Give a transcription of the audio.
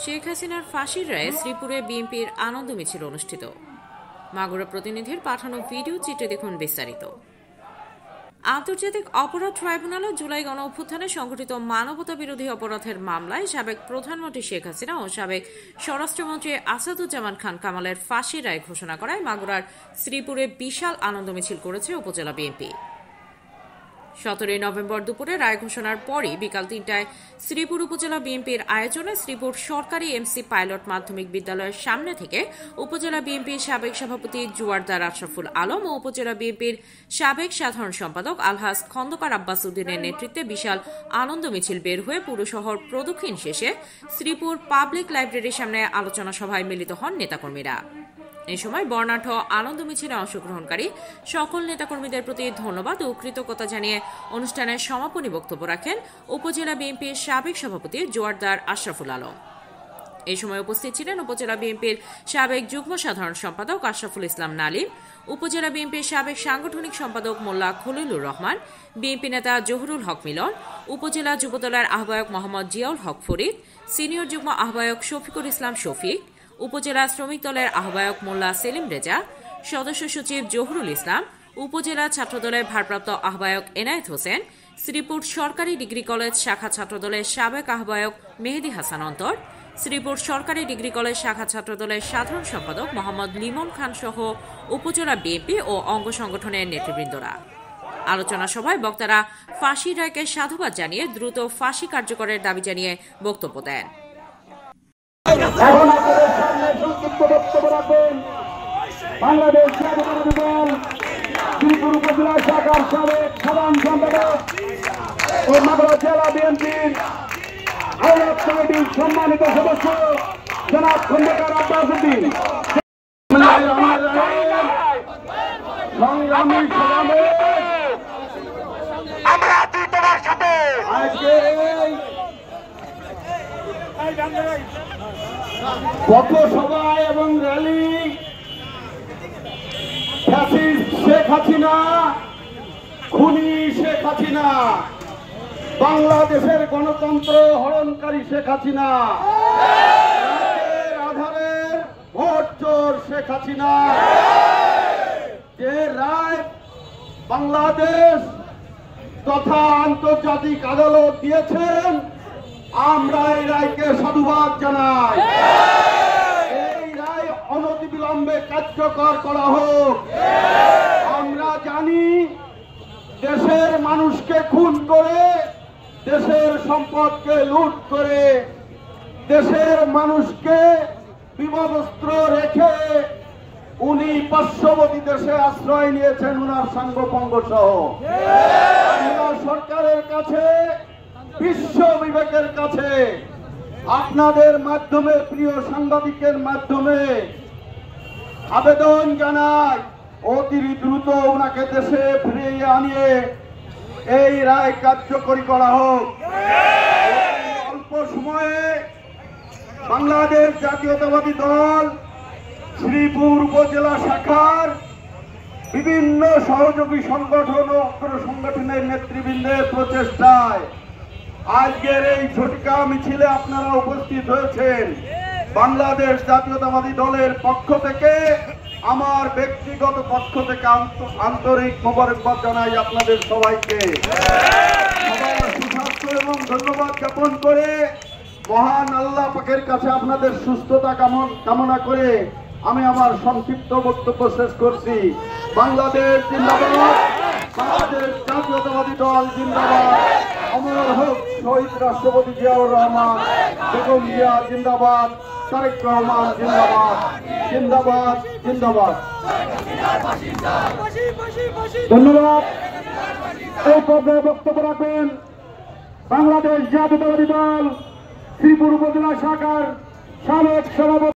শেখ হাসিনার ফাঁসির রায়ে শ্রীপুরে বিএনপির আনন্দ মিছিল অনুষ্ঠিত। মাগুরা প্রতিনিধির পাঠানো ভিডিও চিত্রে দেখুন বিস্তারিত। আন্তর্জাতিক অপরাধ ট্রাইব্যুনালে জুলাই গণ অভ্যুত্থানে সংঘটিত মানবতা বিরোধী অপরাধের মামলায় সাবেক প্রধানমন্ত্রী শেখ হাসিনা ও সাবেক স্বরাষ্ট্রমন্ত্রী আসাদুজ্জামান খান কামালের ফাঁসির রায় ঘোষণা করায় মাগুরার শ্রীপুরে বিশাল আনন্দ মিছিল করেছে উপজেলা বিএনপি। 17 নভেম্বর দুপুরে রায় ঘোষণার পরই বিকাল 3টায় শ্রীপুর উপজেলা বিএনপির আয়োজনে শ্রীপুর সরকারি এমসি পাইলট মাধ্যমিক বিদ্যালয়ের সামনে থেকে উপজেলা বিএনপির সাবেক সভাপতি জুয়ারদার আশরাফুল আলম ও উপজেলা বিএনপির সাবেক সাধারণ সম্পাদক আলহাজ খন্দকার আব্বাস উদ্দিনের নেতৃত্বে বিশাল আনন্দ মিছিল বের হয়ে পুরো শহর প্রদক্ষিণ শেষে শ্রীপুর পাবলিক লাইব্রেরির সামনে আলোচনা সভায় মিলিত হন নেতাকর্মীরা। এই সময় বর্ণাঢ্য আনন্দ মিছিলে অংশগ্রহণকারী সকল নেতাকর্মীদের প্রতি ধন্যবাদ ও কৃতজ্ঞতা জানিয়ে অনুষ্ঠানের সমাপনী বক্তব্য রাখেন উপজেলা বিএনপির সাবেক সভাপতি জোয়ারদার আশরাফুল আলম। এই সময় উপস্থিত ছিলেন উপজেলা বিএনপির সাবেক যুগ্ম সাধারণ সম্পাদক আশরাফুল ইসলাম নালিম, উপজেলা বিএনপির সাবেক সাংগঠনিক সম্পাদক মোল্লা খলিলুর রহমান, বিএনপি নেতা জহুরুল হক মিলন, উপজেলা যুবদলের আহ্বায়ক মোহাম্মদ জিয়াউল হক ফরিদ, সিনিয়র যুগ্ম আহ্বায়ক শফিকুল ইসলাম শফিক, উপজেলা শ্রমিক দলের আহ্বায়ক মোল্লা সেলিম রেজা, সদস্য সচিব জহুরুল ইসলাম, উপজেলা ছাত্রদলের ভারপ্রাপ্ত আহ্বায়ক এনায়েত হোসেন, শ্রীপুর সরকারি ডিগ্রি কলেজ শাখা ছাত্রদলের সাবেক আহ্বায়ক মেহেদি হাসান অন্তর, শ্রীপুর সরকারি ডিগ্রি কলেজ শাখা ছাত্রদলের সাধারণ সম্পাদক মোহাম্মদ লিমন খান সহ উপজেলা বিএনপি ও অঙ্গ সংগঠনের নেতৃবৃন্দরা। আলোচনা সভায় বক্তারা ফাঁসির রায়কে সাধুবাদ জানিয়ে দ্রুত ফাঁসি কার্যকরের দাবি জানিয়ে বক্তব্য দেন। এখন আপনাদের সামনে সংক্ষিপ্ত বক্তব্য রাখবেন বাংলাদেশ জাতীয়তাবাদী দল শ্রীপুর উপজেলা শাখার সাবেক সাধারণ সম্পাদক ও মাগুরা জেলা বিএনপির আহ্বায়ক কমিটির সম্মানিত সদস্য জনাব খন্দকার আব্বাস উদ্দিন। সংগ্রামী সভাপতি, আমরা আছি তোমার সাথে। আজকে পথসভা এবং র্যালি ফ্যাসিস্ট শেখ হাসিনা, খুনি শেখ হাসিনা, বাংলাদেশের গণতন্ত্র হরণকারী শেখ হাসিনা, রাতের আধারের ভোট চোর শেখ হাসিনা, যে রায় বাংলাদেশ তথা আন্তর্জাতিক আদালত দিয়েছেন, আমরা এই রায়কে সাধুবাদ জানাই। এই রায় অনতিবিলম্বে কার্যকর করা হোক। আমরা জানি দেশের মানুষকে খুন করে, দেশের সম্পদকে লুট করে, দেশের মানুষকে বিপদস্ত্র রেখে উনি পার্শ্ববর্তী দেশে আশ্রয় নিয়েছেন উনার সাঙ্গপাঙ্গ সহ। আমরা সরকারের কাছে, বিশ্ব বিবেকের কাছে, আপনাদের মাধ্যমে, প্রিয় সাংবাদিকের মাধ্যমে আবেদন জানাই, অতি দ্রুত ওনাকে দেশে ফিরিয়ে আনিয়ে এই রায় কার্যকরী করা হোক। অল্প সময়ে বাংলাদেশ জাতীয়তাবাদী দল শ্রীপুর উপজেলা শাখার বিভিন্ন সহযোগী সংগঠন ও অগ্র সংগঠনের নেতৃবৃন্দের প্রচেষ্টায় আজকের এই ঝটিকা মিছিলে আপনারা উপস্থিত হয়েছেন। বাংলাদেশ জাতীয়তাবাদী দলের পক্ষ থেকে, আমার ব্যক্তিগত পক্ষ থেকে আন্তরিক মোবারকবাদ জানাই আপনাদের সবাইকে। সবার সুস্বাস্থ্য এবং ধন্যবাদ জ্ঞাপন করে মহান আল্লাহ পাকের কাছে আপনাদের সুস্থতা কামনা করে আমি আমার সংক্ষিপ্ত বক্তব্য শেষ করছি। বাংলাদেশ জিন্দাবাদ, বাংলাদেশ জাতীয়তাবাদী দল জিন্দাবাদ, অমর হোক শহীদ রাষ্ট্রপতি জিয়াউর রহমান, বেগম জিয়া জিন্দাবাদ, তারেক রহমান জিন্দাবাদ, জিন্দাবাদ জিন্দাবাদ। ধন্যবাদ। এই পর্যায়ে বক্তব্য রাখবেন বাংলাদেশ জাতীয়তাবাদী দল শ্রীপুর উপজেলা শাখার সাবেক সভাপতি